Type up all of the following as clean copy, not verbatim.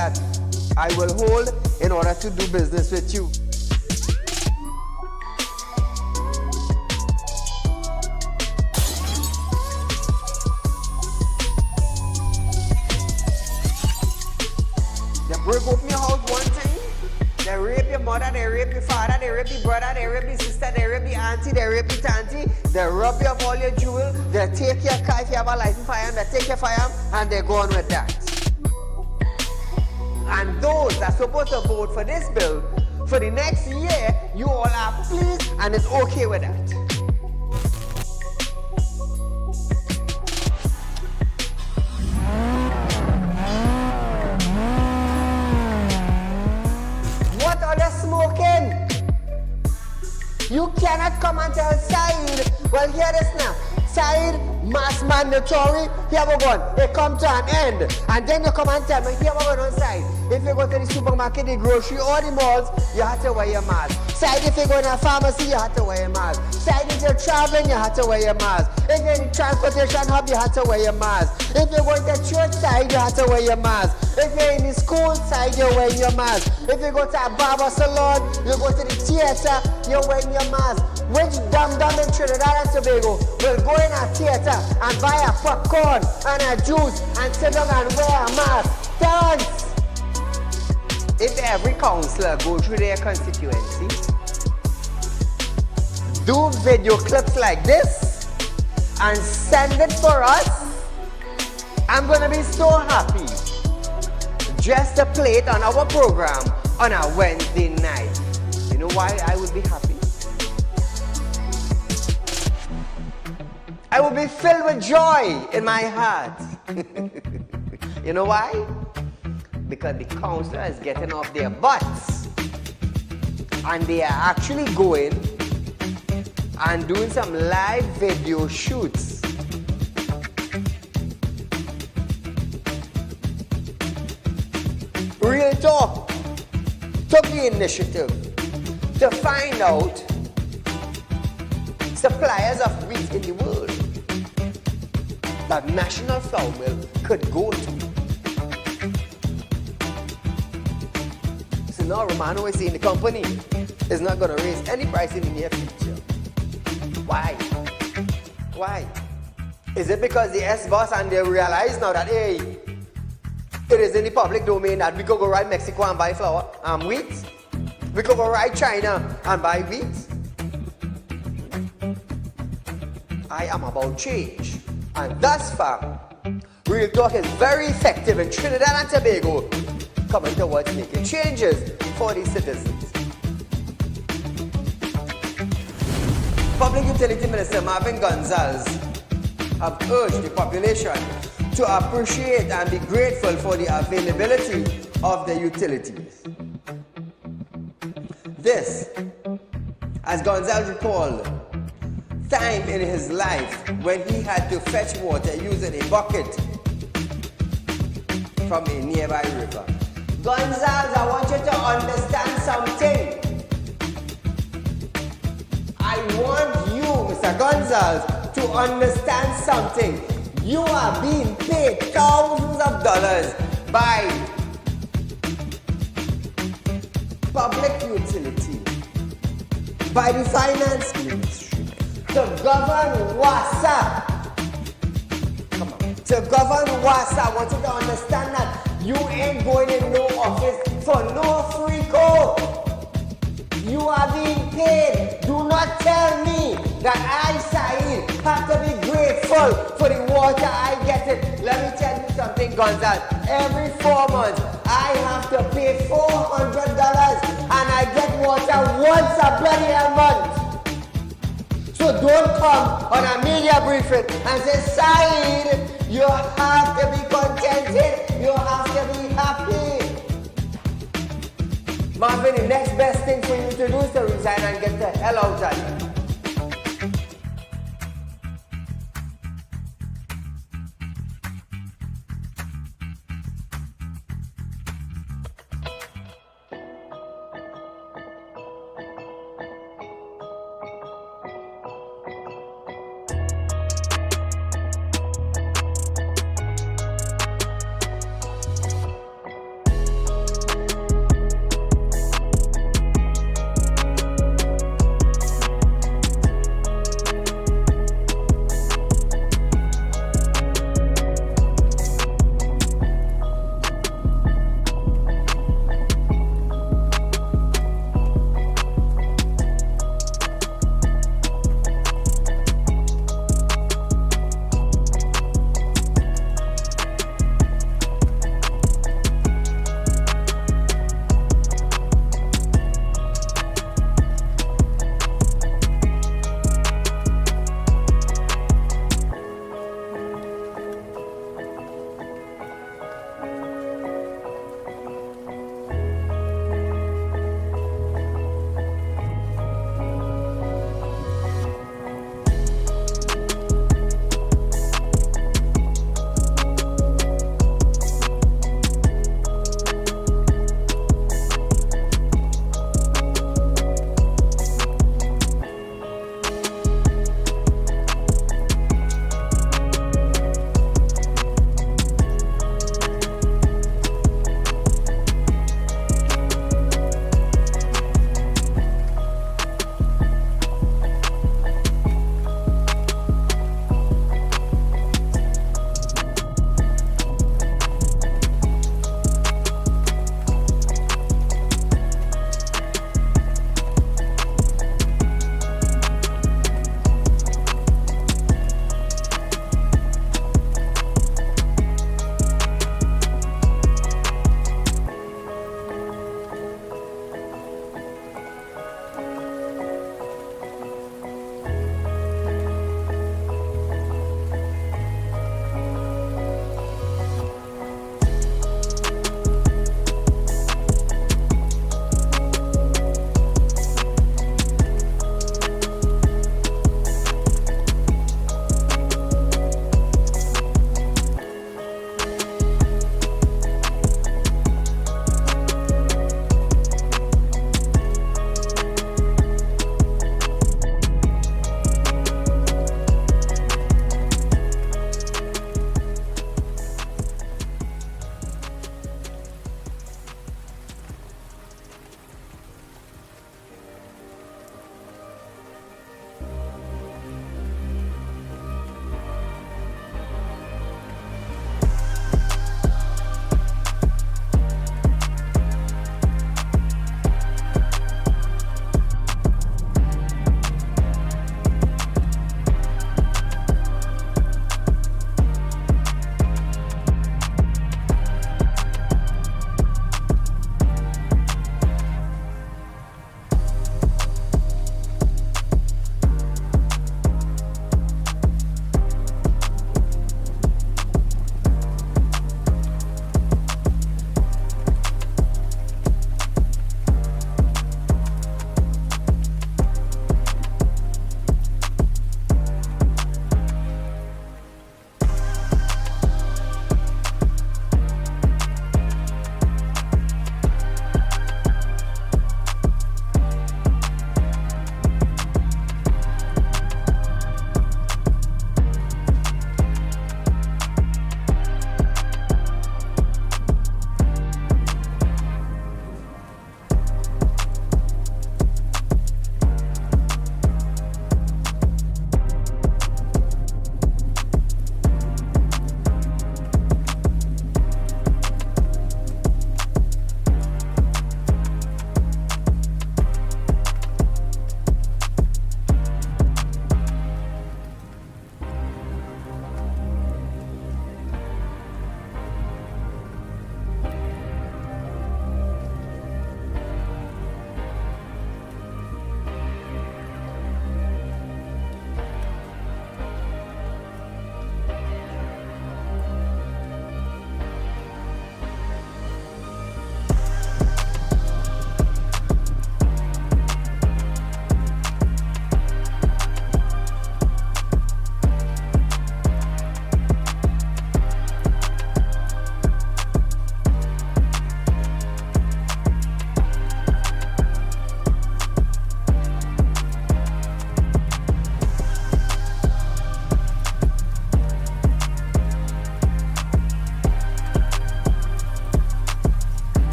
that I will hold in order to do business with you. They break open your house one time, they rape your mother, they rape your father, they rape your brother, they rape your sister, they rape your auntie, they rape your auntie, they rob you of all your jewels, they take your car if you have a license firearm, they take your firearm and they go on with that. And those that are supposed to vote for this bill, for the next year, you all are pleased and it's okay with that. What are they smoking? You cannot come and tell Saieed, well, hear this now. Saieed, mass mandatory, here we go. It come to an end. And then you come and tell me, here we go on Saieed. If you go to the supermarket, the grocery, or the malls, you have to wear your mask. Saieed, if you go to a pharmacy, you have to wear your mask. Saieed, if you're traveling, you have to wear your mask. If you're in the transportation hub, you have to wear your mask. If you're going to church side, you have to wear your mask. If you're in the school side, you're wearing your mask. If you go to a barber salon, you go to the theater, you're wearing your mask. Which dum-dum in Trinidad and Tobago will go in a theater and buy a popcorn and a juice and sit down and wear a mask? Tell us! If every councillor go through their constituency, do video clips like this and send it for us, I'm gonna be so happy just to play it on our program on a Wednesday night. You know why I would be happy? I will be filled with joy in my heart. You know why? Because the councillor is getting off their butts and they are actually going and doing some live video shoots. Real Talk took the initiative to find out suppliers of wheat in the world that National Flour Mill could go to. So now Romano is saying the company is not going to raise any price in the near future. Why? Why? Is it because the S-boss and they realize now that, hey, it is in the public domain that we could go right Mexico and buy flour and wheat? We could go right China and buy wheat? I am about change. And thus far, Real Talk is very effective in Trinidad and Tobago coming towards making changes for the citizens. Public Utility Minister Marvin Gonzalez have urged the population to appreciate and be grateful for the availability of the utilities. This, as Gonzalez recalled, time in his life when he had to fetch water using a bucket from a nearby river. Gonzalez, I want you to understand something. I want you, Mr. Gonzalez, to understand something. You are being paid thousands of dollars by public utility, by the finance ministry, to govern WASA. Come on. To govern WASA, I want you to understand that you ain't going in no office for no free code. You are being paid. Do not tell me that I, Saieed, have to be grateful for the water I get it. Let me tell you something, Gonzalez. Every 4 months, I have to pay $400 and I get water once a bloody month. So don't come on a media briefing and say, Saieed, you have to be contented. You have to be happy. Marvin, the next best thing for you to do is to resign and get the hell out of here.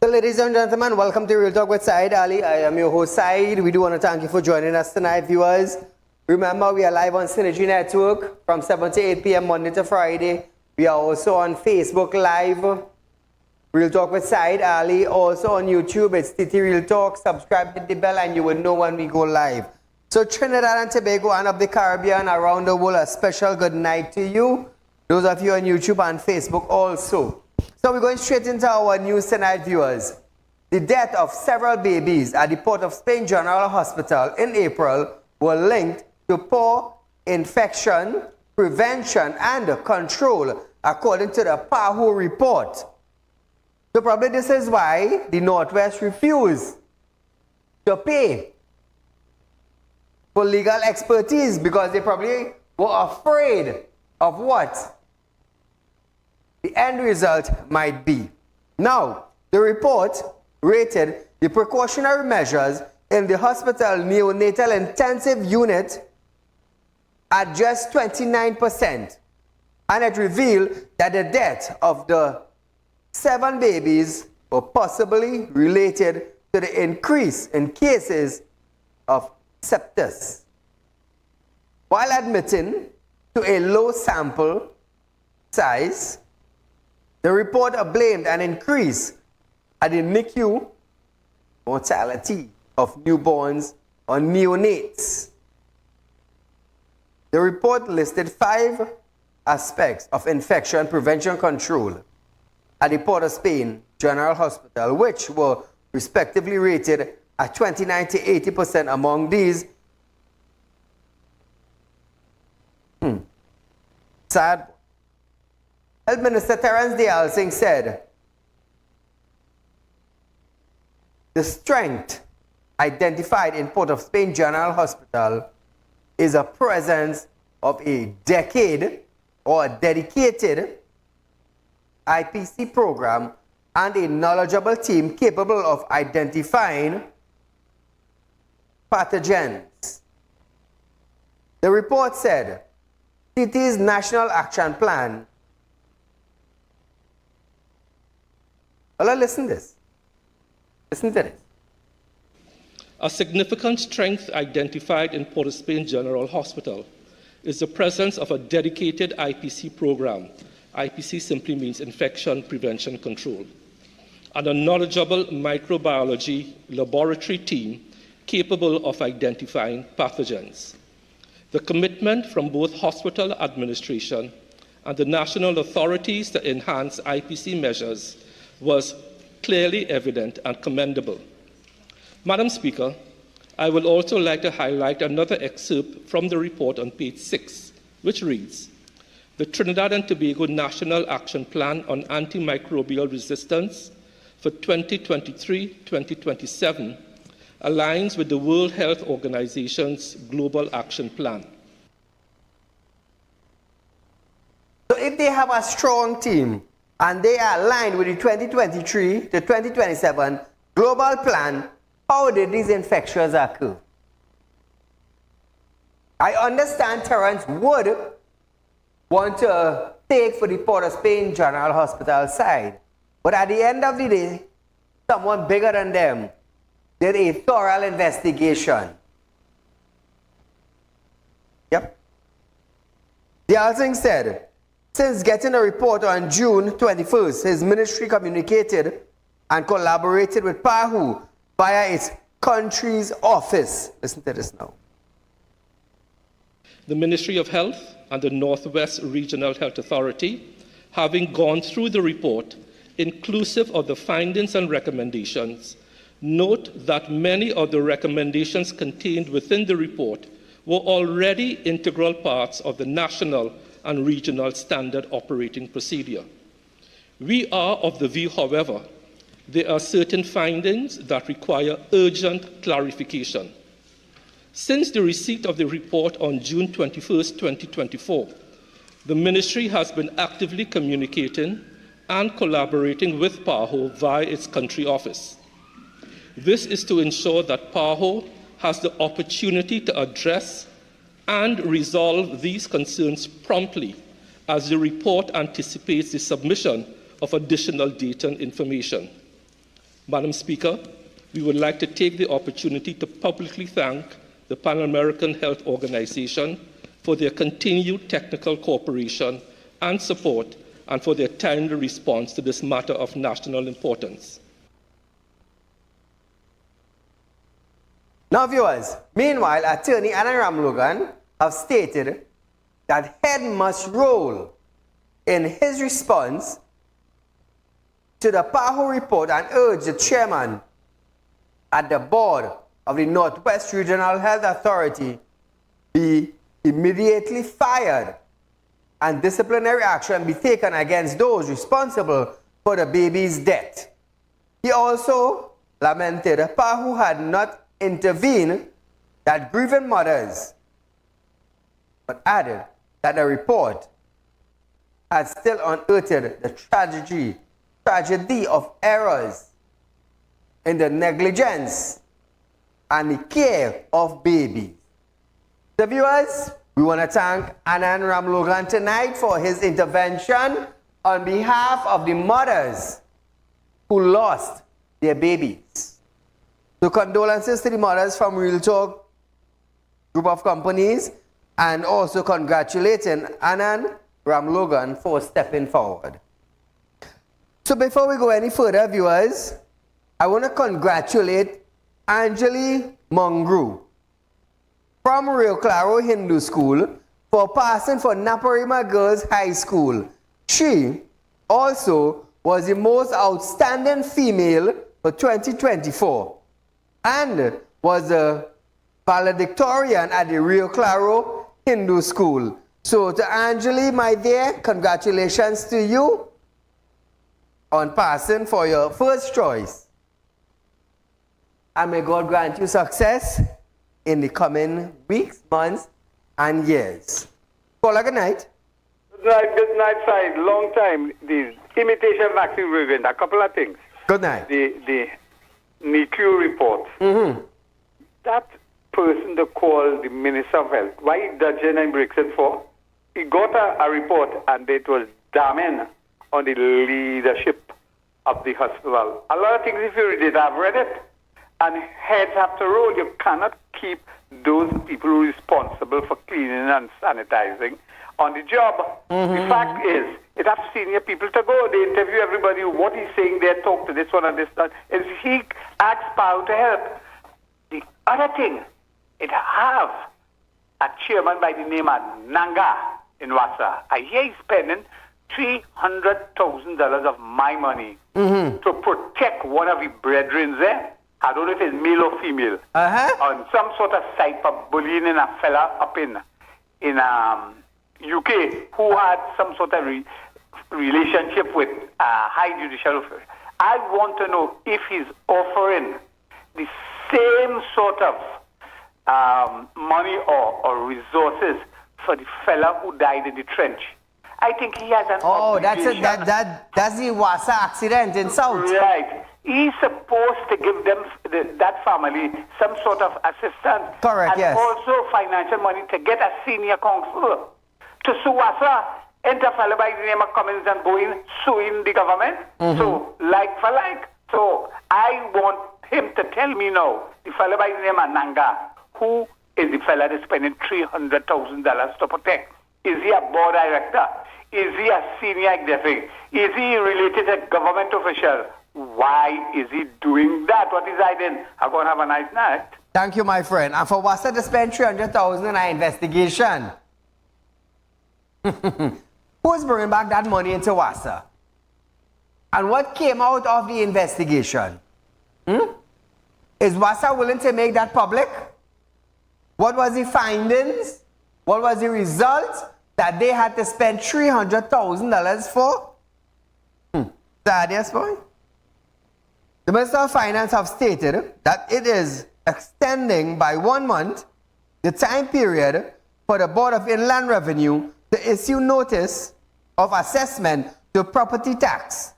Ladies and gentlemen, welcome to Real Talk with Saieed Ali. I am your host, Saeed. We do want to thank you for joining us tonight, viewers. Remember, we are live on Synergy Network from 7 to 8 p.m. Monday to Friday. We are also on Facebook Live, Real Talk with Saieed Ali. Also on YouTube, it's TT Real Talk. Subscribe, hit the bell, and you will know when we go live. So Trinidad and Tobago and of the Caribbean, around the world, a special good night to you. Those of you on YouTube and Facebook also. So we're going straight into our news tonight, viewers. The death of several babies at the Port of Spain General Hospital in April were linked to poor infection, prevention, and control, according to the PAHO report. So probably this is why the Northwest refused to pay for legal expertise, because they probably were afraid of what the end result might be. Now, the report rated the precautionary measures in the hospital neonatal intensive unit at just 29%, and it revealed that the death of the 7 babies were possibly related to the increase in cases of sepsis. While admitting to a low sample size, the report blamed an increase at the NICU mortality of newborns or neonates. The report listed 5 aspects of infection prevention control at the Port of Spain General Hospital, which were respectively rated at 29 to 80%. Among these, sad. Health Minister Terence Singh said, the strength identified in Port of Spain General Hospital is a presence of a decade or a dedicated IPC program and a knowledgeable team capable of identifying pathogens. The report said, CT's National Action Plan Well, listen to this. Listen to this. A significant strength identified in Port of Spain General Hospital is the presence of a dedicated IPC program. IPC simply means Infection Prevention Control, and a knowledgeable microbiology laboratory team capable of identifying pathogens. The commitment from both hospital administration and the national authorities to enhance IPC measures was clearly evident and commendable. Madam Speaker, I would also like to highlight another excerpt from the report on page 6, which reads, "The Trinidad and Tobago National Action Plan on Antimicrobial Resistance for 2023-2027 aligns with the World Health Organization's Global Action Plan." So if they have a strong team and they are aligned with the 2023 to 2027 global plan, how did these infections occur? I understand Terence would want to take for the Port of Spain General Hospital side, but at the end of the day, someone bigger than them did a thorough investigation. Yep. The other thing said, since getting a report on June 21st, his ministry communicated and collaborated with PAHU via its country's office. Listen to this now. The Ministry of Health and the Northwest Regional Health Authority, having gone through the report, inclusive of the findings and recommendations, note that many of the recommendations contained within the report were already integral parts of the national and regional standard operating procedure. We are of the view, however, there are certain findings that require urgent clarification. Since the receipt of the report on June 21st, 2024, the Ministry has been actively communicating and collaborating with PAHO via its country office. This is to ensure that PAHO has the opportunity to address and resolve these concerns promptly, as the report anticipates the submission of additional data and information. Madam Speaker, we would like to take the opportunity to publicly thank the Pan American Health Organization for their continued technical cooperation and support, and for their timely response to this matter of national importance. Now, viewers, meanwhile, Attorney Anna Ramlogan have stated that head must roll in his response to the PAHO report and urge the chairman at the board of the Northwest Regional Health Authority be immediately fired and disciplinary action be taken against those responsible for the baby's death. He also lamented PAHO had not intervened that grieving mothers, but added that the report had still unearthed the tragedy of errors in the negligence and the care of babies. So viewers, we want to thank Anand Ramlogan tonight for his intervention on behalf of the mothers who lost their babies. So condolences to the mothers from Real Talk group of companies, and also congratulating Anand Ramlogan for stepping forward. So before we go any further, viewers, I want to congratulate Anjali Mungru from Rio Claro Hindu School for passing for Naparima Girls High School. She also was the most outstanding female for 2024 and was a valedictorian at the Rio Claro Hindu School. So to Anjali, my dear, congratulations to you on passing for your first choice. And may God grant you success in the coming weeks, months, and years. Caller, good night. Good night, Said. Long time. The imitation vaccine reviewing. A couple of things. Good night. The NICU report. Mm-hmm. That person to call the Minister of Health, why he dodging and breaks it for? He got a report and it was damning on the leadership of the hospital. A lot of things, if you read it, I've read it, and heads have to roll. You cannot keep those people who are responsible for cleaning and sanitizing on the job. The fact is, it has senior people to go. They interview everybody, what he's saying there, talk to this one and this one. Is he asks Pao to help. The other thing, it have a chairman by the name of Nanga in Wassa. I hear he's spending $300,000 of my money to protect one of the brethren there. I don't know if it's male or female. On some sort of site for bullying in a fella up in UK who had some sort of relationship with high judicial official. I want to know if he's offering the same sort of money or resources for the fella who died in the trench. I think he has an obligation. That's the Wassa accident in South. Right. He's supposed to give them, that family, some sort of assistance. Correct, and yes. also financial money to get a senior counsel to sue Wassa. Enter fellow by the name of Cummins and Boeing suing the government. So, like for like. So, I want him to tell me now, the fellow by the name of Nanga, who is the fellow that's spending $300,000 to protect? Is he a board director? Is he a senior executive? Is he related to a government official? Why is he doing that? What is I then? I'm going to have a nice night. Thank you, my friend. And for Wassa to spend $300,000 in an investigation, who's bringing back that money into Wassa? And what came out of the investigation? Is Wassa willing to make that public? What was the findings? What was the result that they had to spend $300,000 for? Thaddeus, boy? The Minister of Finance have stated that it is extending by 1 month the time period for the Board of Inland Revenue to issue notice of assessment to property tax.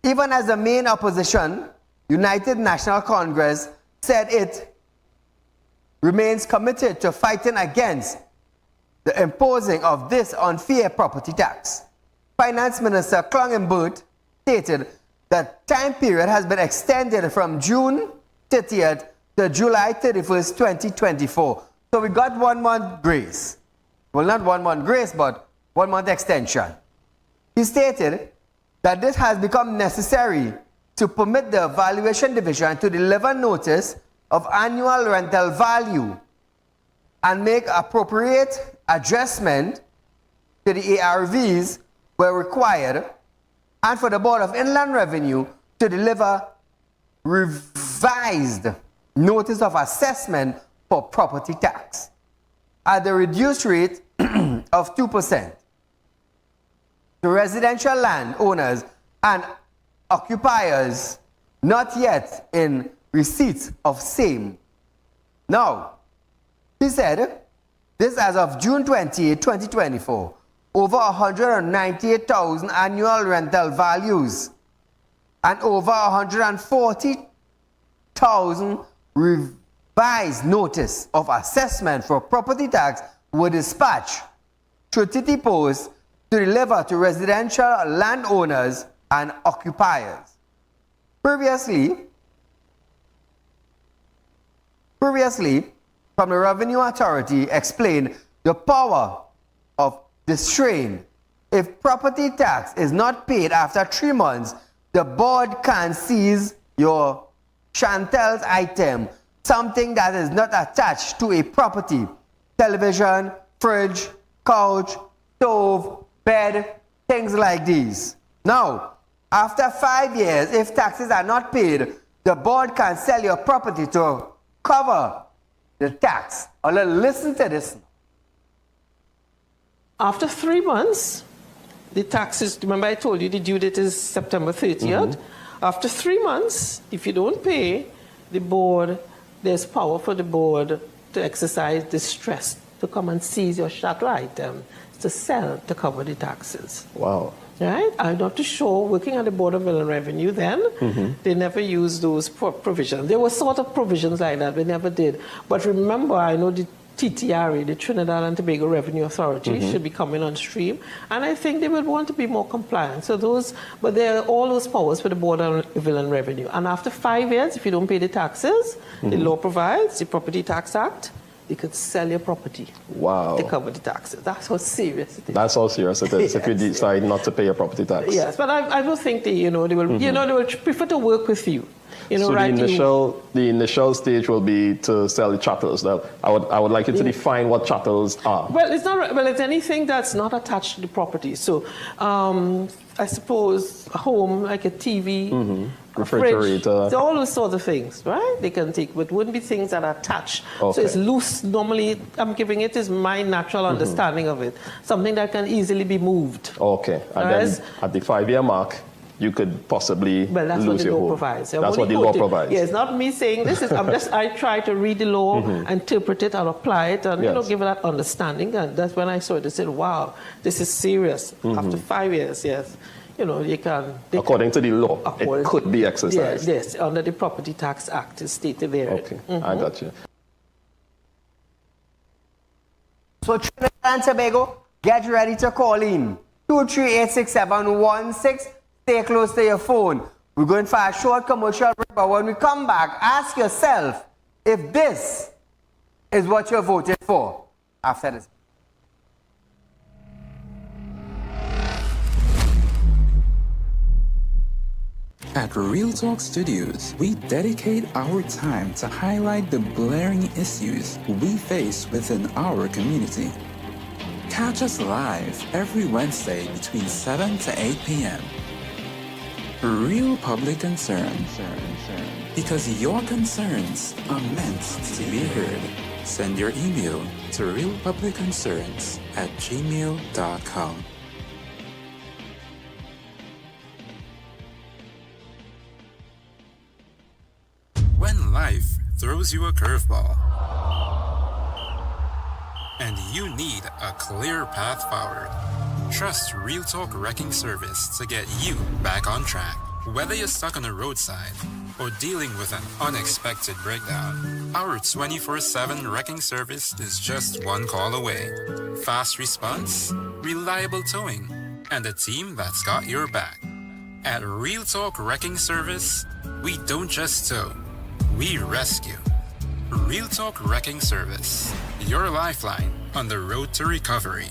Even as the main opposition, United National Congress, said it remains committed to fighting against the imposing of this unfair property tax. Finance Minister Clongenbert stated that time period has been extended from June 30th to July 31st, 2024. So we got 1 month grace. Well, not 1 month grace, but 1 month extension. He stated that this has become necessary to permit the Valuation Division to deliver notice of annual rental value and make appropriate adjustment to the ARVs where required, and for the Board of Inland Revenue to deliver revised notice of assessment for property tax at the reduced rate of 2% to residential land owners and occupiers not yet in receipt of same. Now, he said, this as of June 28, 2024, over 198,000 annual rental values and over 140,000 revised notice of assessment for property tax were dispatched through TT Post to deliver to residential landowners and occupiers. Previously, from the Revenue Authority explained the power of distraint. If property tax is not paid after 3 months, the board can seize your Chantel's item, something that is not attached to a property, television, fridge, couch, stove, bed, things like these. Now, after 5 years, if taxes are not paid, the board can sell your property to cover the tax. Listen to this. After 3 months, the taxes, remember I told you the due date is September 30th. After 3 months, if you don't pay, the board, there's power for the board to exercise distress, to come and seize your chattel item, to sell to cover the taxes. Wow. Right? I'm not too sure, working at the Board of Inland Revenue then, they never used those provisions. There were sort of provisions like that, they never did. But remember, I know the TTRA, the Trinidad and Tobago Revenue Authority, should be coming on stream. And I think they would want to be more compliant. So but there are all those powers for the Board of Inland Revenue. And after 5 years, if you don't pay the taxes, the law provides, the Property Tax Act, you could sell your property to cover the taxes. That's how serious it is. That's how serious it is if you decide not to pay your property tax. Yes, but I don't think they will, they will prefer to work with you. So the initial stage will be to sell the chattels. Now, I would like you to define what chattels are. Well, it's anything that's not attached to the property. So, I suppose a home like a TV, a fridge, so all those sorts of things, right? They can take, but wouldn't be things that are attached. Okay. So it's loose. Normally, I'm giving it is my natural understanding of it. Something that can easily be moved. Okay, and then at the 5-year mark, you could possibly that's lose what the your law home. provides. That's what the law provides. Yeah, it's not me saying this. I try to read the law, interpret it, and apply it, and give it that understanding. And that's when I saw it. I said, "Wow, this is serious." After 5 years, yes, you can. According to the law, it could be exercised. Yes, under the Property Tax Act, is stated there. Okay, I got you. So Trinidad and Tobago, get ready to call in 2386716. Stay close to your phone. We're going for a short commercial break, but when we come back, ask yourself if this is what you're voting for after this. At Real Talk Studios, we dedicate our time to highlight the glaring issues we face within our community. Catch us live every Wednesday between 7 to 8 p.m. Real public concern. Because your concerns are meant to be heard. Send your email to realpublicconcerns@gmail.com. When life throws you a curveball and you need a clear path forward, trust Real Talk Wrecking Service to get you back on track. Whether you're stuck on a roadside or dealing with an unexpected breakdown, our 24/7 wrecking service is just one call away. Fast response, reliable towing, and a team that's got your back. At Real Talk Wrecking Service, we don't just tow, we rescue. Real Talk Wrecking Service, your lifeline on the road to recovery.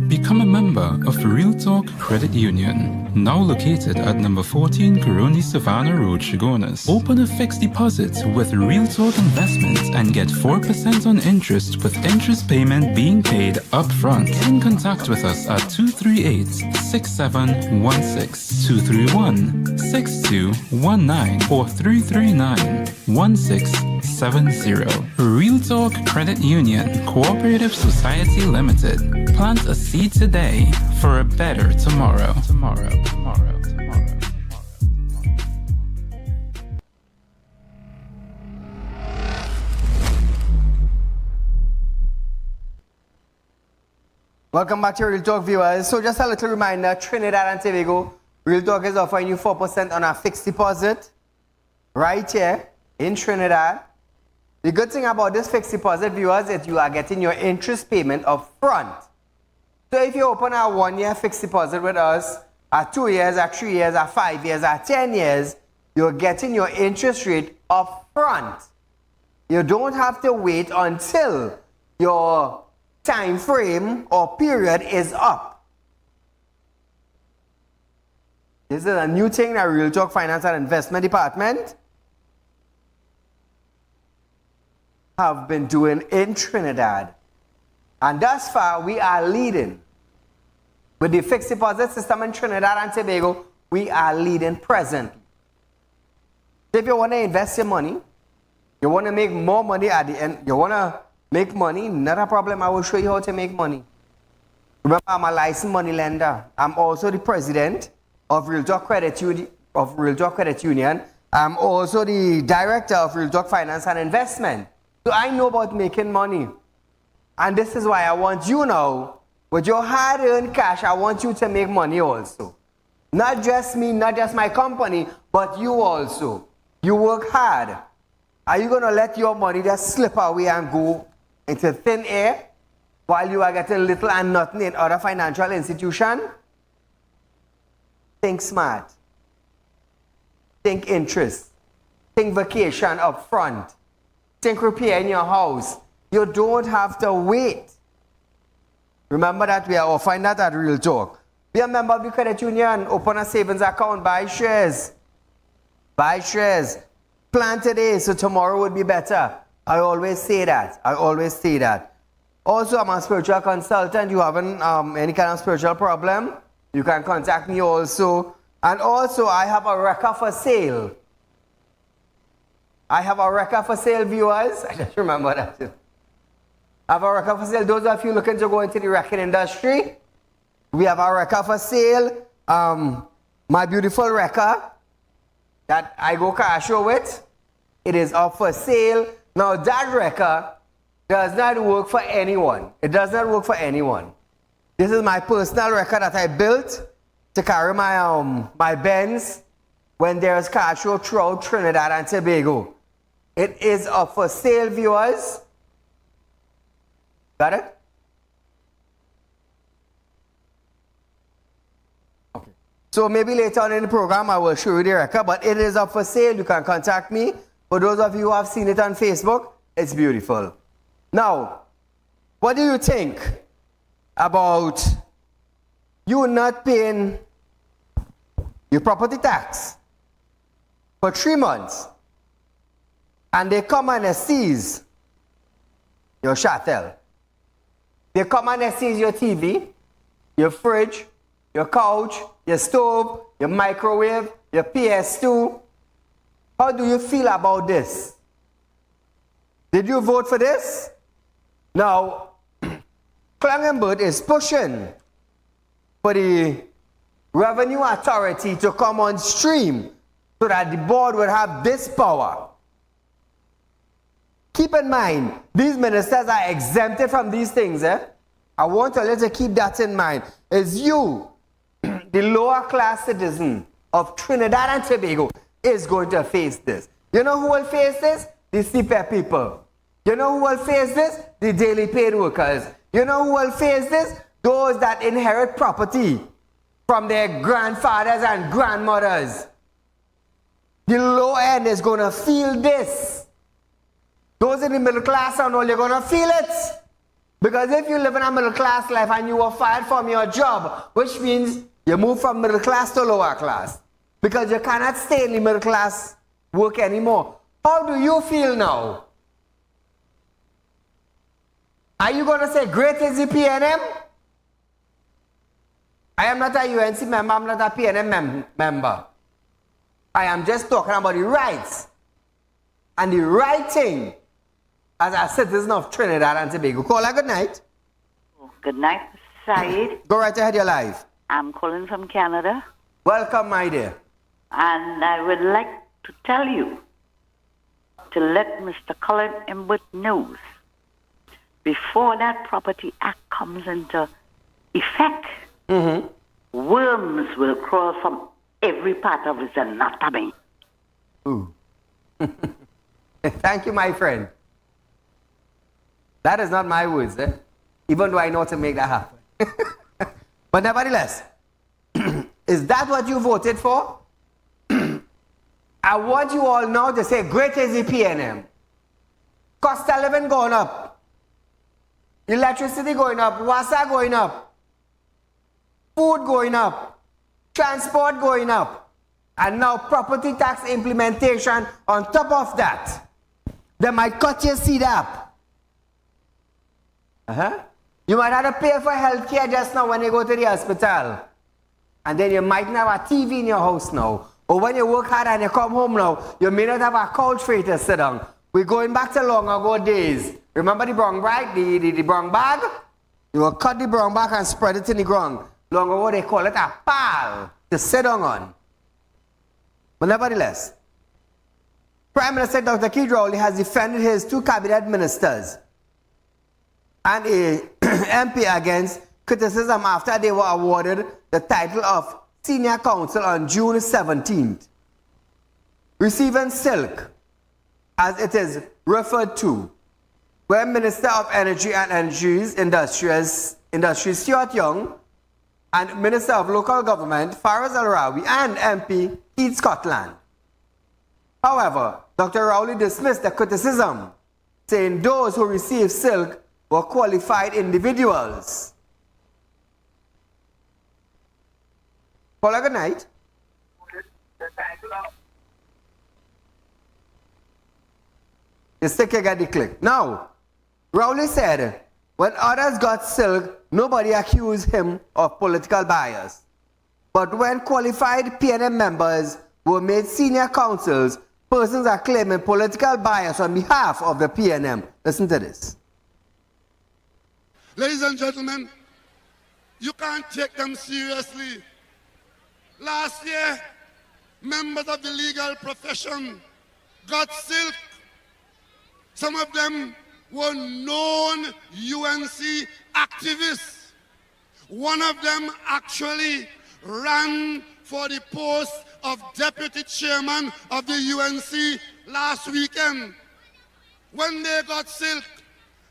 Become a member of Real Talk Credit Union, now located at number 14 Coroni Savannah Road, Chagonas. Open a fixed deposit with Real Talk Investments and get 4% on interest with interest payment being paid up front. Get in contact with us at 238-6716, 231-6219 or 339-1670. Real Talk Credit Union, Cooperative Society Limited. Plant a seed today for a better tomorrow. Welcome back to Real Talk, viewers. So just a little reminder, Trinidad and Tobago, Real Talk is offering you 4% on a fixed deposit right here in Trinidad. The good thing about this fixed deposit, viewers, is you are getting your interest payment up front. So if you open a 1-year fixed deposit with us, at 2 years, at 3 years, at 5 years, at 10 years, you're getting your interest rate up front. You don't have to wait until your time frame or period is up. This is a new thing that Real Talk Finance and Investment Department have been doing in Trinidad. And thus far, we are leading. With the fixed deposit system in Trinidad and Tobago, we are leading presently. If you want to invest your money, you want to make more money at the end, you want to make money, not a problem. I will show you how to make money. Remember, I'm a licensed money lender. I'm also the president of Real Talk Credit Union. I'm also the director of Real Talk Finance and Investment. So I know about making money. And this is why I want you now, with your hard-earned cash, I want you to make money also. Not just me, not just my company, but you also. You work hard. Are you going to let your money just slip away and go into thin air while you are getting little and nothing in other financial institutions? Think smart. Think interest. Think vacation up front. Think repairing your house. You don't have to wait. Remember that we are offering that at Real Talk. Be a member of the credit union. Open a savings account. Buy shares. Buy shares. Plan today so tomorrow would be better. I always say that. Also, I'm a spiritual consultant. You haven't any kind of spiritual problem, you can contact me also. And also, I have a record for sale. Viewers. I just remember that. I have a record for sale. Those of you looking to go into the record industry, we have a record for sale. My beautiful record that I go car show with, it is up for sale. Now, that record does not work for anyone. It does not work for anyone. This is my personal record that I built to carry my Benz when there's car show throughout Trinidad and Tobago. It is up for sale, viewers. Got it? Okay. So maybe later on in the program I will show you the record, but it is up for sale. You can contact me. For those of you who have seen it on Facebook, it's beautiful. Now, what do you think about you not paying your property tax for 3 months and they come and they seize your chattel? They come and they seize your TV, your fridge, your couch, your stove, your microwave, your PS2. How do you feel about this? Did you vote for this? Now, Clangenberg is pushing for the Revenue Authority to come on stream so that the board will have this power. Keep in mind, these ministers are exempted from these things. I want you to keep that in mind. It's you, the lower class citizen of Trinidad and Tobago, is going to face this. You know who will face this? The CPEP people. You know who will face this? The daily paid workers. You know who will face this? Those that inherit property from their grandfathers and grandmothers. The low end is going to feel this. Those in the middle class and all, you're going to feel it. Because if you live in a middle class life and you were fired from your job, which means you move from middle class to lower class, because you cannot stay in the middle class work anymore. How do you feel now? Are you going to say, great is the PNM? I am not a UNC member, I'm not a PNM member. I am just talking about the rights and the right thing as a citizen of Trinidad and Tobago. Caller, good night. Good night, Saeed. Go right ahead, you're live. I'm calling from Canada. Welcome, my dear. And I would like to tell you to let Mr. Colin Imbert know, before that Property Act comes into effect, worms will crawl from every part of his anatomy. Ooh. Thank you, my friend. That is not my words, even though I know how to make that happen. But nevertheless, is that what you voted for? I want you all now to say, great is the PNM. Cost of living going up. Electricity going up. Water going up. Food going up. Transport going up. And now property tax implementation on top of that. They might cut your seat up. You might have to pay for health care just now when you go to the hospital. And then you might not have a TV in your house now. Or when you work hard and you come home now, you may not have a couch for you to sit down. We're going back to long ago days. Remember the brown bag, the brown bag? You will cut the brown back and spread it in the ground. Long ago they call it a pal to sit down on. But nevertheless, Prime Minister Dr. Keith Rowley has defended his 2 cabinet ministers and a MP against criticism after they were awarded the title of Senior Counsel on June 17th. Receiving silk, as it is referred to, where Minister of Energy and Industries Stuart Young and Minister of Local Government Faraz Al-Rawi and MP Keith Scotland. However, Dr. Rowley dismissed the criticism, saying those who received silk were qualified individuals. Paula, good night. The sticker got the click. Now, Rowley said, when others got silk, nobody accused him of political bias. But when qualified PNM members were made senior counsels, persons are claiming political bias on behalf of the PNM. Listen to this. Ladies and gentlemen, you can't take them seriously. Last year, members of the legal profession got silk. Some of them were known UNC activists. One of them actually ran for the post of deputy chairman of the UNC last weekend. When they got silk,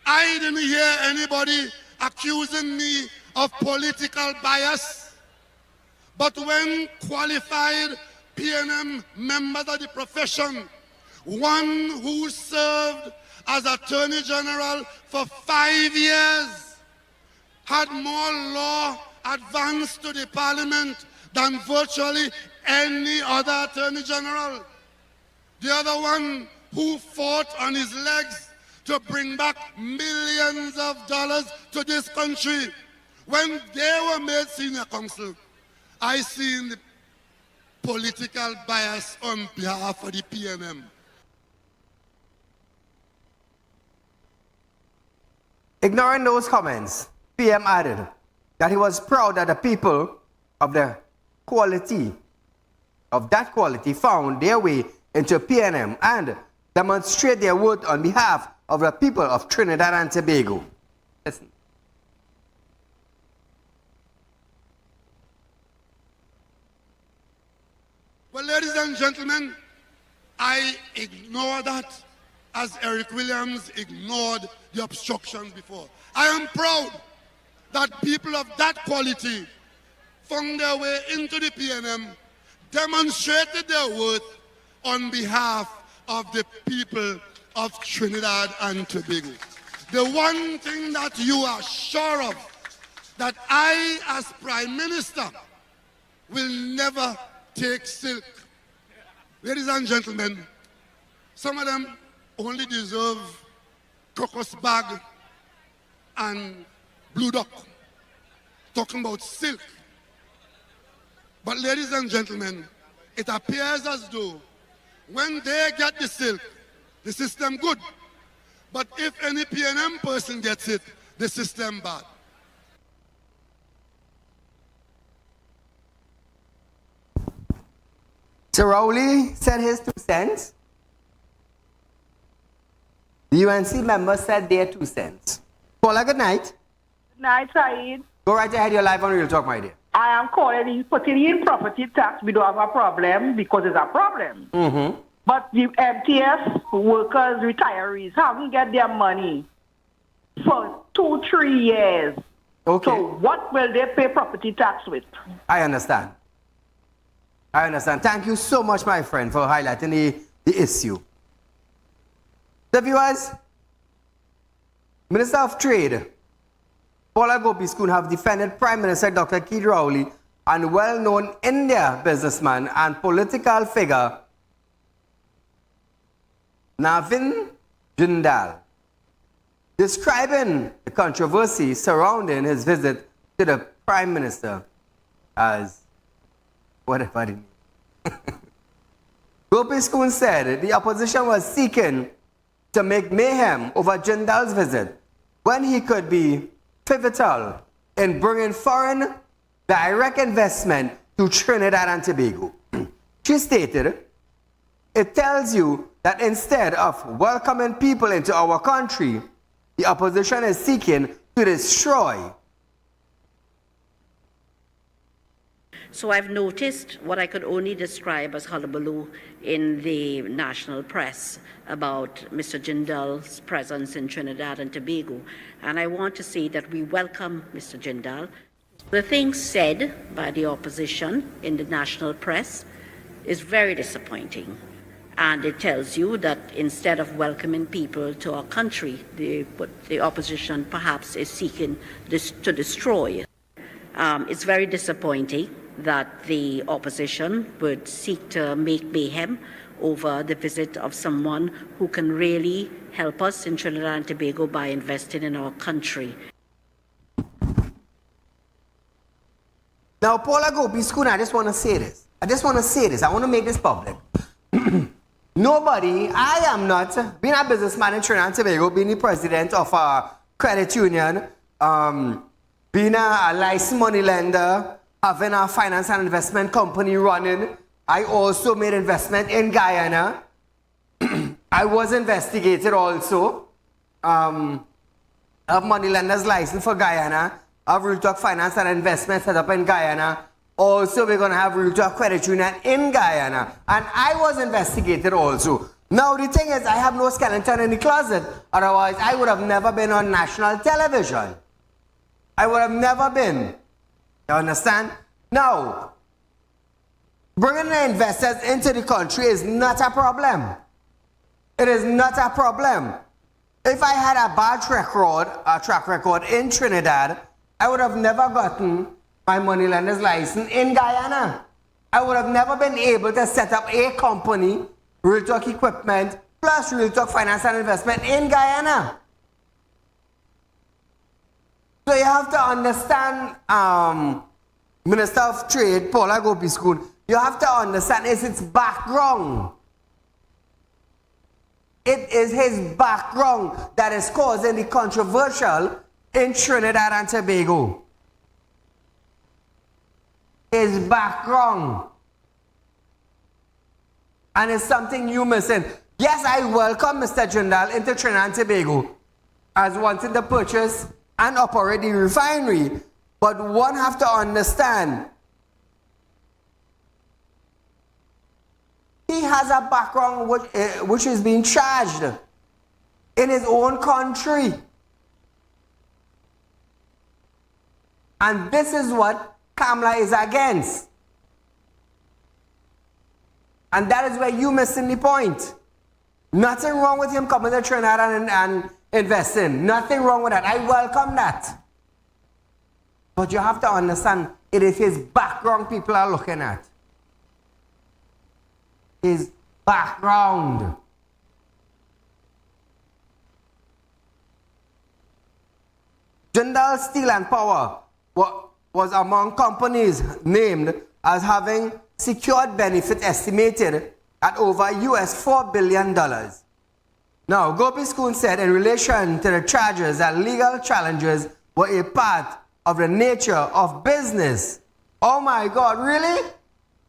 I didn't hear anybody accusing me of political bias. But when qualified PNM members of the profession, one who served as Attorney General for 5 years, had more law advanced to the Parliament than virtually any other Attorney General. The other one who fought on his legs to bring back millions of dollars to this country. When they were made senior counsel, I seen the political bias on behalf of the PNM. Ignoring those comments, PM added that he was proud that the people of that quality found their way into PNM and demonstrate their worth on behalf of the people of Trinidad and Tobago. Listen. Well, ladies and gentlemen, I ignore that as Eric Williams ignored the obstructions before. I am proud that people of that quality found their way into the PNM, demonstrated their worth on behalf of the people of Trinidad and Tobago. The one thing that you are sure of, that I as Prime Minister will never take silk. Ladies and gentlemen, some of them only deserve crocus bag and blue duck, talking about silk. But ladies and gentlemen, it appears as though when they get the silk, the system good. But if any PNM person gets it, the system bad. So Rowley said his 2 cents. The UNC members said their 2 cents. Paula, good night. Good night, Saeed. Go right ahead, you're live on Real Talk, my dear. I am calling putting in property tax. We don't have a problem because it's a problem. Mm-hmm. But the MTS workers, retirees haven't get their money for 2-3 years. Okay. So what will they pay property tax with? I understand. I understand. Thank you so much, my friend, for highlighting the issue. The viewers, Minister of Trade, Paula Gopi-Schoon, have defended Prime Minister Dr. Keith Rowley and well-known India businessman and political figure Navin Jindal, describing the controversy surrounding his visit to the Prime Minister as whatever it means. Gopi-Schoon said the opposition was seeking to make mayhem over Jindal's visit when he could be pivotal in bringing foreign direct investment to Trinidad and Tobago. She stated, "It tells you that instead of welcoming people into our country, the opposition is seeking to destroy." So I've noticed what I could only describe as hullabaloo in the national press about Mr. Jindal's presence in Trinidad and Tobago. And I want to say that we welcome Mr. Jindal. The things said by the opposition in the national press is very disappointing. And it tells you that instead of welcoming people to our country, the opposition perhaps is seeking to destroy. It's very disappointing that the opposition would seek to make mayhem over the visit of someone who can really help us in Trinidad and Tobago by investing in our country. Now, Paula Gopi-Schoon, I just want to say this. I want to make this public. Nobody, I am not, being a businessman in Trinidad and Tobago, being the president of a credit union, being a licensed money lender, having a finance and investment company running. I also made investment in Guyana. I was investigated also. I have money lender's license for Guyana. I have Real Talk Finance and Investment set up in Guyana. Also, we're going to have Real Talk Credit Union in Guyana. And I was investigated also. Now, the thing is, I have no skeleton in the closet. Otherwise, I would have never been on national television. I would have never been. You understand? Now, bringing the investors into the country is not a problem. It is not a problem. If I had a bad track record in Trinidad, I would have never gotten my moneylender's license in Guyana. I would have never been able to set up a company, Real Talk Equipment, plus Real Talk Finance and Investment in Guyana. So you have to understand, Minister of Trade, Paula Gopi-Schoon, you have to understand its background. It is his background that is causing the controversial in Trinidad and Tobago. His background. And it's something you missing. Yes, I welcome Mr. Jindal into Trinidad and Tobago as wanting to purchase and operate the refinery. But one have to understand, he has a background which is being charged in his own country. And this is what Kamala is against. And that is where you're missing the point. Nothing wrong with him coming to Trinidad and investing. Nothing wrong with that. I welcome that. But you have to understand, it is his background people are looking at. His background. Jindal Steel and Power was among companies named as having secured benefit estimated at over US $4 billion. Now, Gopi-Schoon said in relation to the charges that legal challenges were a part of the nature of business. Oh my God, really?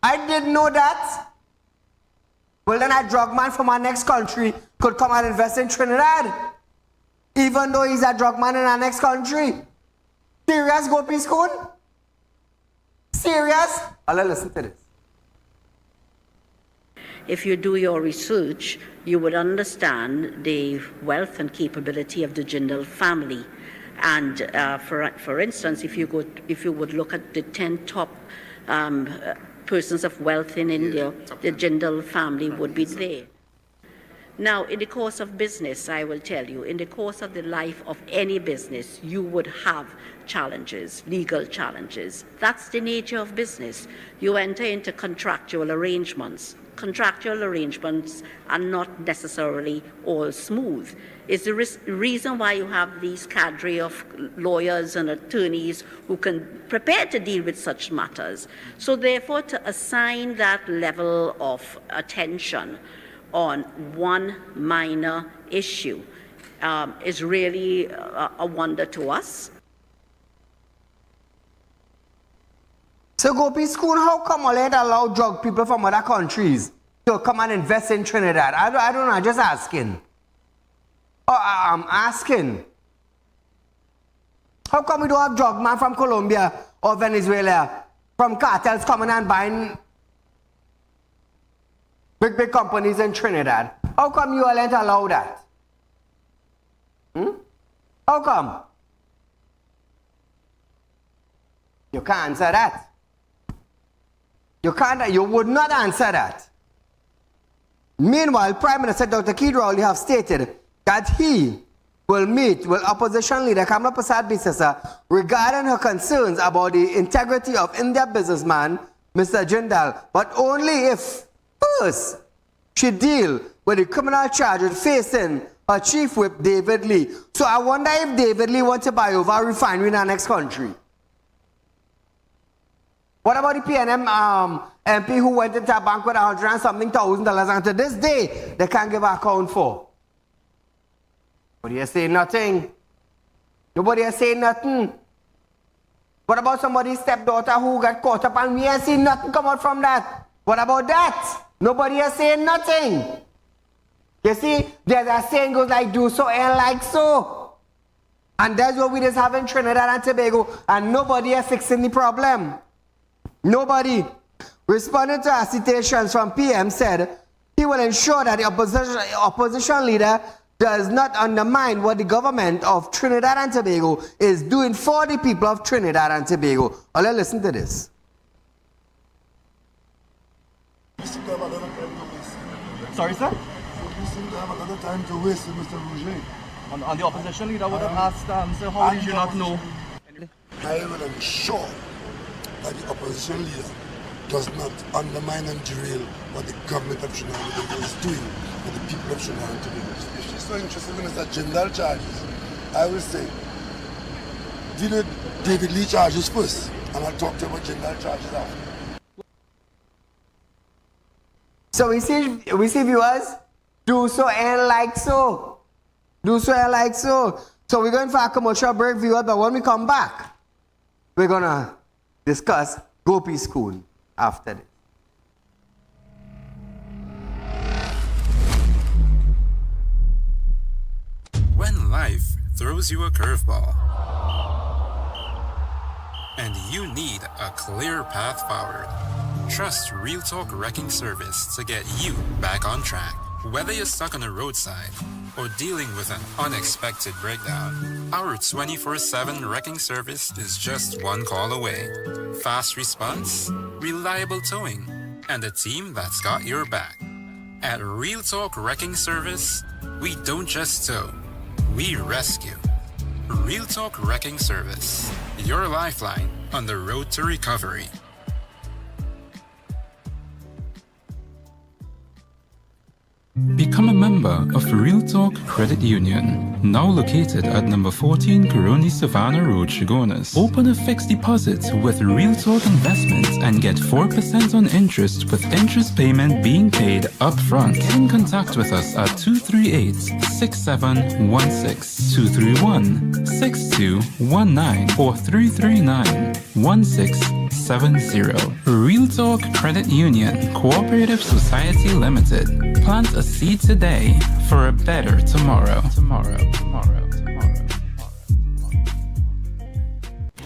I didn't know that. Well, then a drug man from our next country could come and invest in Trinidad, even though he's a drug man in our next country. Serious, Gopi-Schoon? Serious? I'll listen to this. If you do your research, you would understand the wealth and capability of the Jindal family. And for instance, if you would look at the 10 top persons of wealth in India, the Jindal family would be there. Now, in the course of business, I will tell you, in the course of the life of any business, you would have challenges, legal challenges. That's the nature of business. You enter into contractual arrangements. Contractual arrangements are not necessarily all smooth. It's the reason why you have these cadre of lawyers and attorneys who can prepare to deal with such matters. So therefore, to assign that level of attention on one minor issue is really a wonder to us. So Gopi School, how come all that allow drug people from other countries to come and invest in Trinidad? I don't know, I'm just asking. I'm asking. How come we don't have drug man from Colombia or Venezuela, from cartels coming and buying big companies in Trinidad? How come you all ain't allow that? How come? You can't answer that. You would not answer that. Meanwhile, Prime Minister Dr. Kidrawli have stated that he will meet with opposition leader Kamala Prasad Bisesa regarding her concerns about the integrity of India businessman Mr. Jindal, but only if first she deal with the criminal charges facing her chief whip David Lee. So I wonder if David Lee wants to buy over a refinery in our next country. What about the PNM MP who went into a bank with $100 and something thousand and to this day they can't give an account for? Nobody has said nothing. Nobody has said nothing. What about somebody's stepdaughter who got caught up and we ain't seen nothing come out from that? What about that? Nobody has said nothing. You see, there's a saying goes like do so and like so. And that's what we just have in Trinidad and Tobago, and nobody is fixing the problem. Nobody. Responding to our citations from PM said he will ensure that the opposition leader does not undermine what the government of Trinidad and Tobago is doing for the people of Trinidad and Tobago. Oh, let's listen to this. Sorry, sir? We seem to have a lot of time to waste with Mr. Rouget. On the opposition leader would have asked, sir, how did you not know? I will ensure that the opposition leader does not undermine and derail what the government of Trinidad and Tobago is doing for the people of Trinidad and Tobago. If she's so interested in Mr. Jindal charges, I will say, deal with David Lee charges first, and I'll talk to you about Jindal charges after. So we see viewers, do so and like so. Do so and like so. So we're going for a commercial break, viewers, but when we come back, we're going to discuss Gopi School after this. When life throws you a curveball and you need a clear path forward, trust Real Talk Wrecking Service to get you back on track. Whether you're stuck on a roadside or dealing with an unexpected breakdown, our 24/7 wrecking service is just one call away. Fast response, reliable towing, and a team that's got your back. At Real Talk Wrecking Service, we don't just tow, we rescue. Real Talk Wrecking Service, your lifeline on the road to recovery. Become a member of Real Talk Credit Union, now located at number 14 Coroni Savannah Road, Chagonas. Open a fixed deposit with Real Talk Investments and get 4% on interest with interest payment being paid up front. Get in contact with us at 238-6716, 231-6219 or 339-1670. Real Talk Credit Union Cooperative Society Limited. Plant a seed today for a better tomorrow.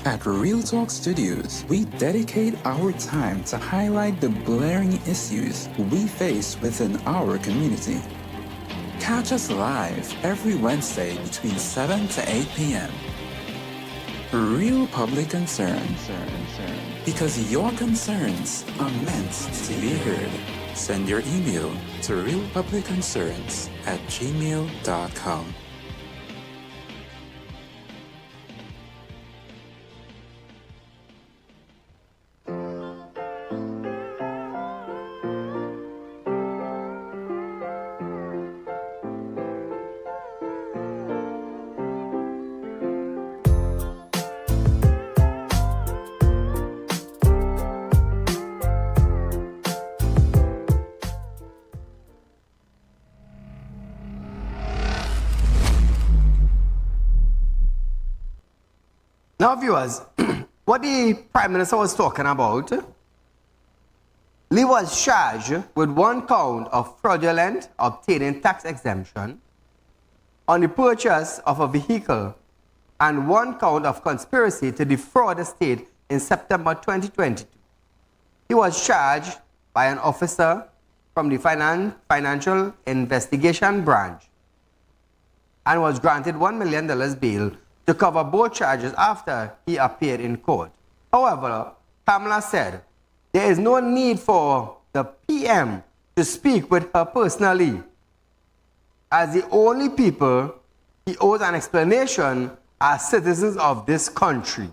At Real Talk Studios, we dedicate our time to highlight the blaring issues we face within our community. Catch us live every Wednesday between 7 to 8 p.m. Real Public Concern. Because your concerns are meant to be heard. Send your email to realpublicconcerns@gmail.com. Now, viewers, what the Prime Minister was talking about, Lee was charged with 1 count of fraudulent obtaining tax exemption on the purchase of a vehicle and 1 count of conspiracy to defraud the state in September 2022. He was charged by an officer from the Financial Investigation Branch and was granted $1 million bail to cover both charges after he appeared in court. However, Pamela said there is no need for the PM to speak with her personally, as the only people he owes an explanation are citizens of this country.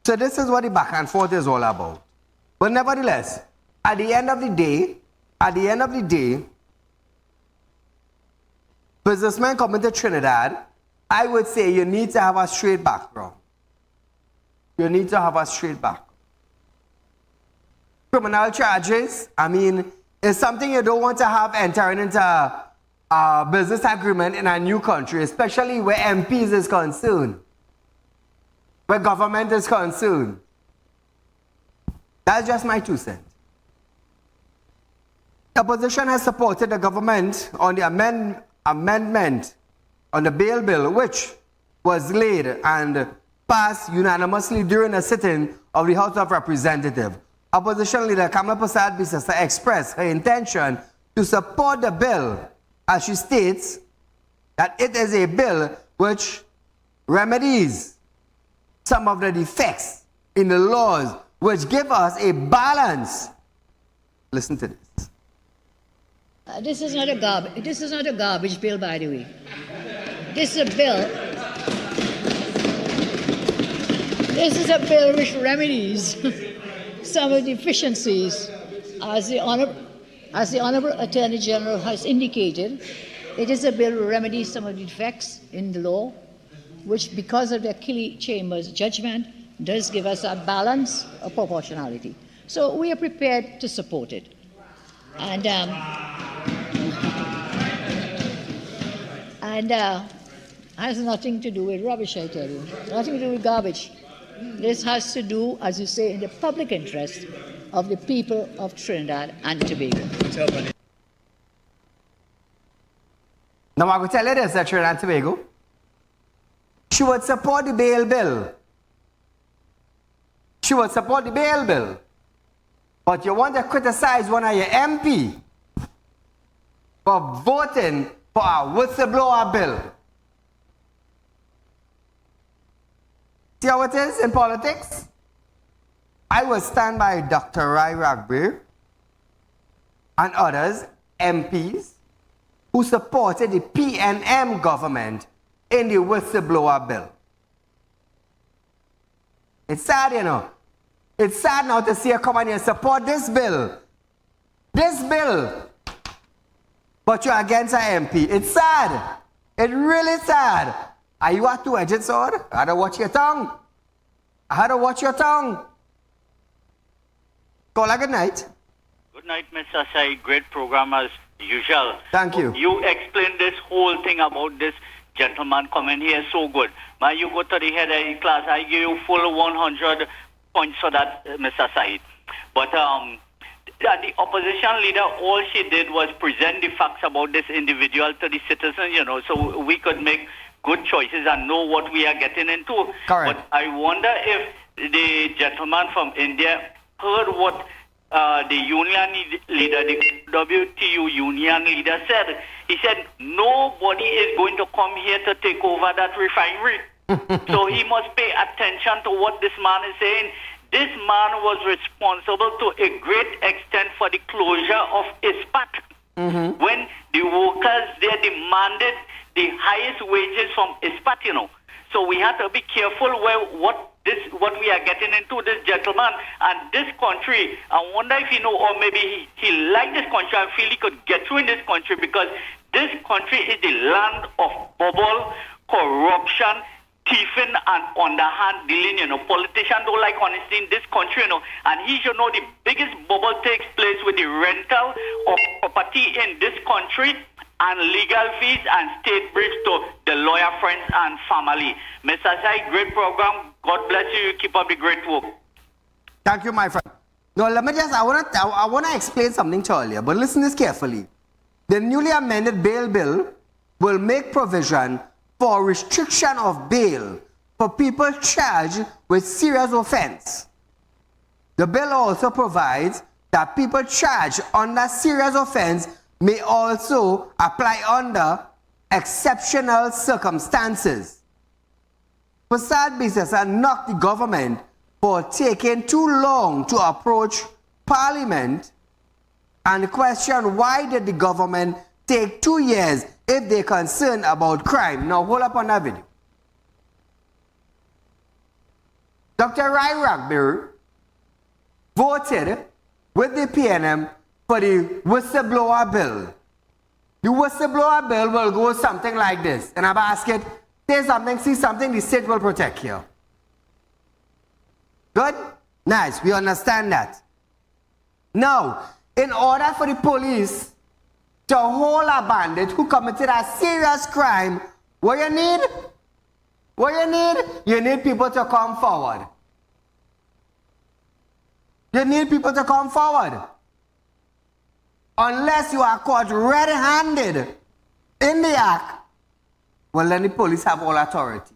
So this is what the back and forth is all about. But nevertheless, at the end of the day, businessmen coming to Trinidad, I would say you need to have a straight background. You need to have a straight background. Criminal charges, I mean, is something you don't want to have entering into a business agreement in a new country, especially where MPs is concerned, where government is concerned. That's just my 2 cents. The opposition has supported the government on the amendment on the bail bill, which was laid and passed unanimously during a sitting of the House of Representatives. Opposition leader Kamala Persad-Bissessar expressed her intention to support the bill, as she states that it is a bill which remedies some of the defects in the laws, which give us a balance. Listen to this. This is not a garbage bill, by the way. This is a bill which remedies some of the deficiencies. As the Honorable Attorney General has indicated, it is a bill to remedy some of the defects in the law, which, because of the Achilles Chambers judgment, does give us a balance of proportionality. So we are prepared to support it. And has nothing to do with rubbish, I tell you. Nothing to do with garbage. This has to do, as you say, in the public interest of the people of Trinidad and Tobago. Now I will tell you this, that Trinidad and Tobago, she would support the bail bill. She would support the bail bill. But you want to criticize one of your MP for voting for a whistleblower bill. See how it is in politics? I will stand by Dr. Rai Ragbir and others, MPs, who supported the PNM government in the whistleblower bill. It's sad, you know. It's sad now to see her come and you support this bill. This bill. But you're against an MP. It's sad. It's really sad. Are you a two-edged sword? I had to watch your tongue. I had to watch your tongue. Caller, good night. Good night, Mr. Saeed. Great program as usual. Thank you. You explained this whole thing about this gentleman coming here so good. Man, you go to the head of the class, I give you full 100 points for that, Mr. Saeed. But the opposition leader, all she did was present the facts about this individual to the citizens, you know, so we could make good choices and know what we are getting into. Correct. But I wonder if the gentleman from India heard what the union leader, the WTU union leader said. He said, nobody is going to come here to take over that refinery. So he must pay attention to what this man is saying. This man was responsible to a great extent for the closure of ISPAT. When the workers there demanded the highest wages from ISPAT, you know. So we have to be careful what we are getting into, this gentleman and this country. I wonder if or maybe he liked this country and feel he could get through in this country, because this country is the land of bubble, corruption, thieving and underhand dealing, you know. Politicians don't like honesty in this country, you know. And he should know the biggest bubble takes place with the rental of property in this country and legal fees and state briefs to the lawyer friends and family. Mr. Saieed, great program. God bless you. You keep up the great work. Thank you, my friend. Now, let me just, I want to explain something to earlier, but listen this carefully. The newly amended bail bill will make provision for restriction of bail for people charged with serious offense. The bill also provides that people charged under serious offense may also apply under exceptional circumstances. Facade business and knock the government for taking too long to approach Parliament and question why did the government take 2 years if they're concerned about crime. Now hold up on that video. Dr. Rai Ragbir voted with the PNM for the whistleblower bill. The whistleblower bill will go something like this. And I ask it, say something, see something, the state will protect you. Good? Nice, we understand that. Now, in order for the police to hold a bandit who committed a serious crime, what you need? What you need? You need people to come forward. You need people to come forward. Unless you are caught red-handed in the act, well, then the police have all authority.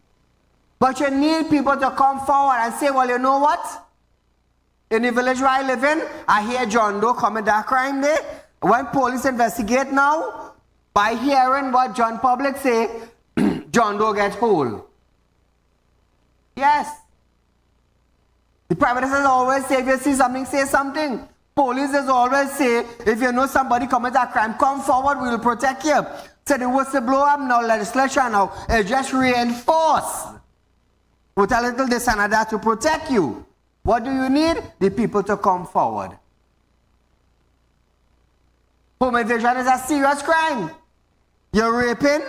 But you need people to come forward and say, well, you know what? In the village where I live in, I hear John Doe commit that crime there. When police investigate now, by hearing what John Public say, John Doe gets whole. Yes. The Prime Minister always say, if you see something, say something. Police is always say, if you know somebody commit a crime, come forward, we will protect you. So the whistleblower now, legislation now, is just reinforced with a little this and that to protect you. What do you need? The people to come forward. Home invasion is a serious crime. You're raping,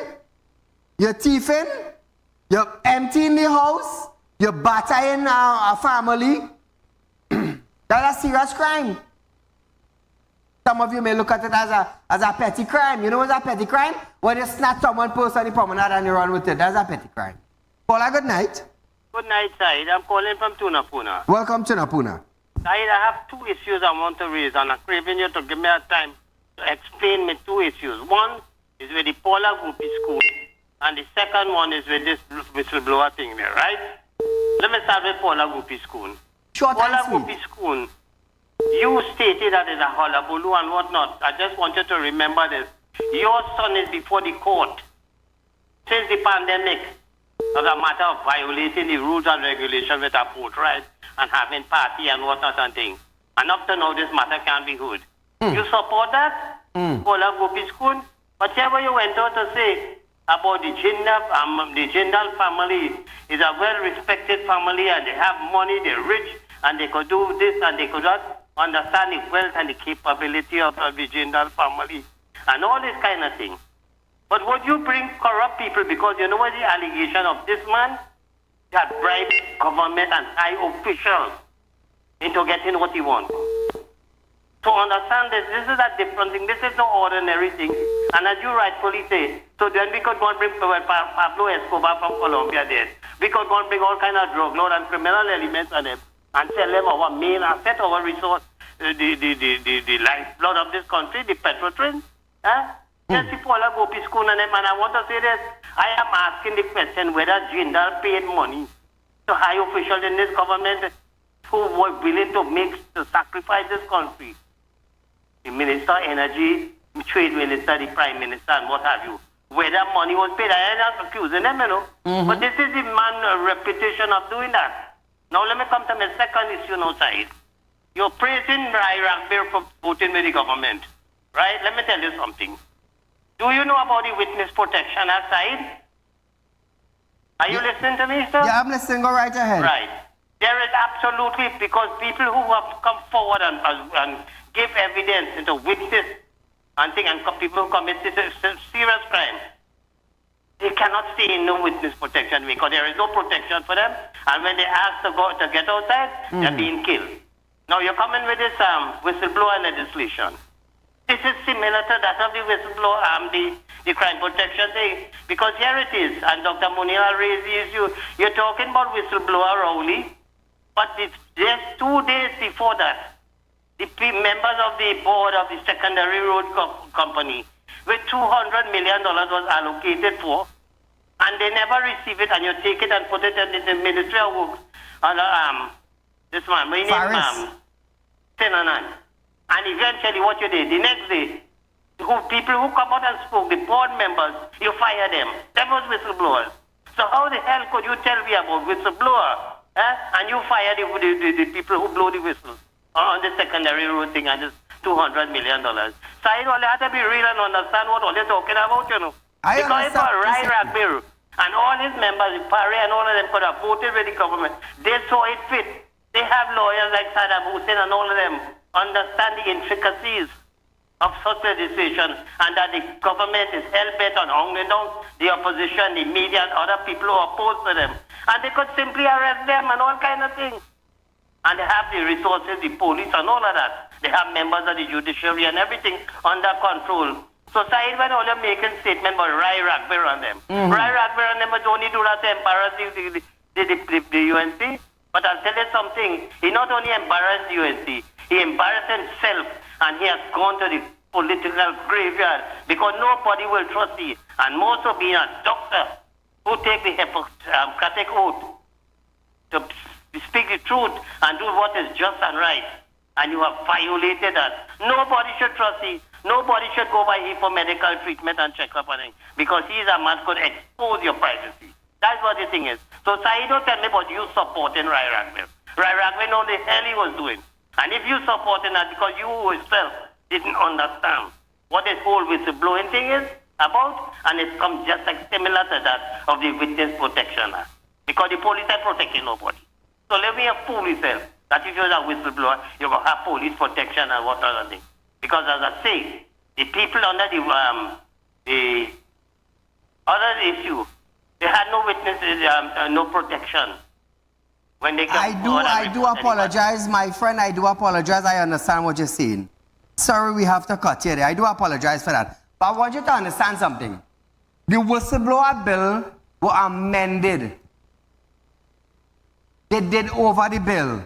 you're thieving, you're emptying the house, you're battering a family. That's a serious crime. Some of you may look at it as a petty crime. You know what's a petty crime? When you snatch someone person the promenade and you run with it. That's a petty crime. Paula, good night. Good night, Saieed. I'm calling from Tunapuna. Welcome to Napuna. Saieed, I have two issues I want to raise, and I'm craving you to give me a time to explain me two issues. One is with the Paula Guppy school, and the second one is with this whistleblower thing there, right? Let me start with Paula Guppy school. Paula Guppy school, you stated that it's a hullabaloo and whatnot. I just want you to remember this. Your son is before the court since the pandemic. As a matter of violating the rules and regulations with a boat ride and having party and whatnot and things. And up to now, this matter can't be heard. You support that? Paula Guppy school? Whatever you went on to say about the Jindal family is a well-respected family and they have money, they're rich, and they could do this and they could not understand the wealth and the capability of the Jindal family and all this kind of thing. But would you bring corrupt people, because you know what the allegation of this man? He had bribed government and high officials into getting what he wants. To understand this is a different thing. This is no ordinary thing. And as you rightfully say, so then we could go and bring Pablo Escobar from Colombia there. We could go and bring all kind of drug lord and criminal elements on them and sell them our main asset, our resource, the lifeblood of this country, the petrol train. Yes, people are go to school and I want to say this. I am asking the question whether Jindal paid money to high officials in this government who were willing to sacrifice this country. The Minister of Energy, the Trade Minister, the Prime Minister, and what have you. Whether money was paid, I am not accusing them, you know. But this is the man's reputation of doing that. Now let me come to my second issue now, Saieed. You're praising Rai Ragbir for voting with the government, right? Let me tell you something. Do you know about the witness protection Saieed? Are you listening to me, sir? Yeah, I'm listening. Go right ahead. Right. There is absolutely, because people who have come forward and give evidence into witness and people who commit serious crime, they cannot stay in no witness protection because there is no protection for them. And when they ask to get outside, they're being killed. Now you're coming with this whistleblower legislation. This is similar to that of the whistleblower, the crime protection thing. Because here it is, and Dr. Munir raised the issue. You're talking about whistleblower Rowley, but it's just 2 days before that, the members of the board of the secondary road company, with $200 million was allocated for, and they never receive it, and you take it and put it in the Ministry of Works under this man, my name Sinanan. And eventually what you did, the next day, people who come out and spoke, the board members, you fire them. That was whistleblowers. So how the hell could you tell me about whistleblower? And you fire the people who blow the whistles on the secondary road thing and this $200 million. Saieed Ali had to be real and understand what all they're talking about, you know. Because if Rai Ragbir and all his members, Pari and all of them could have voted with the government, they saw it fit. They have lawyers like Saddam Hussein and all of them understand the intricacies of such legislation, and that the government is hell-bent on hounding down the opposition, the media, and other people who are opposed to them. And they could simply arrest them and all kind of things. And they have the resources, the police and all of that. They have members of the judiciary and everything under control. So Saieed, when all you're making statement about Rai Ragbir on them, Rai Ragbir on them would only do that to embarrass the UNC. But I'll tell you something, he not only embarrassed the UNC, he embarrassed himself, and he has gone to the political graveyard because nobody will trust him. And more so being a doctor who take the Hippocratic oath to speak the truth and do what is just and right. And you have violated that. Nobody should trust him. Nobody should go by him for medical treatment and check-up and things, because he is a man who could expose your privacy. That's what the thing is. So Saieed, don't tell me about you supporting Rai Ragbir. Rai Ragbir know the hell he was doing. And if you supporting that because you yourself didn't understand what this whole whistleblowing thing is about, and it comes just like similar to that of the Witness Protection Act. Because the police are protecting nobody. So let me fool yourself that if you're a whistleblower, you're going to have police protection and what other thing. Because as I say, the people under the other issue, they had no witnesses, no protection. When they I do apologize, my friend. I do apologize. I understand what you're saying. Sorry, we have to cut you there. I do apologize for that. But I want you to understand something. The whistleblower bill was amended. They did over the bill.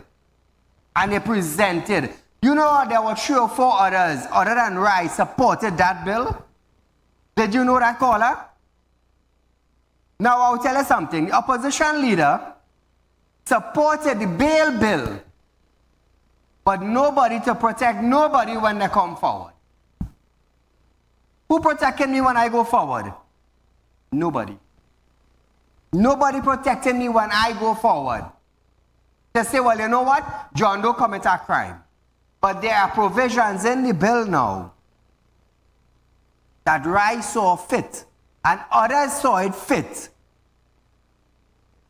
And they presented. You know, there were 3 or 4 others, other than Rice, supported that bill. Did you know that, caller? Now, I'll tell you something. The opposition leader supported the bail bill, but nobody to protect nobody when they come forward. Who protected me when I go forward? Nobody. Nobody protected me when I go forward. They say, well, you know what? John Doe commit a crime. But there are provisions in the bill now that Rice saw fit, and others saw it fit,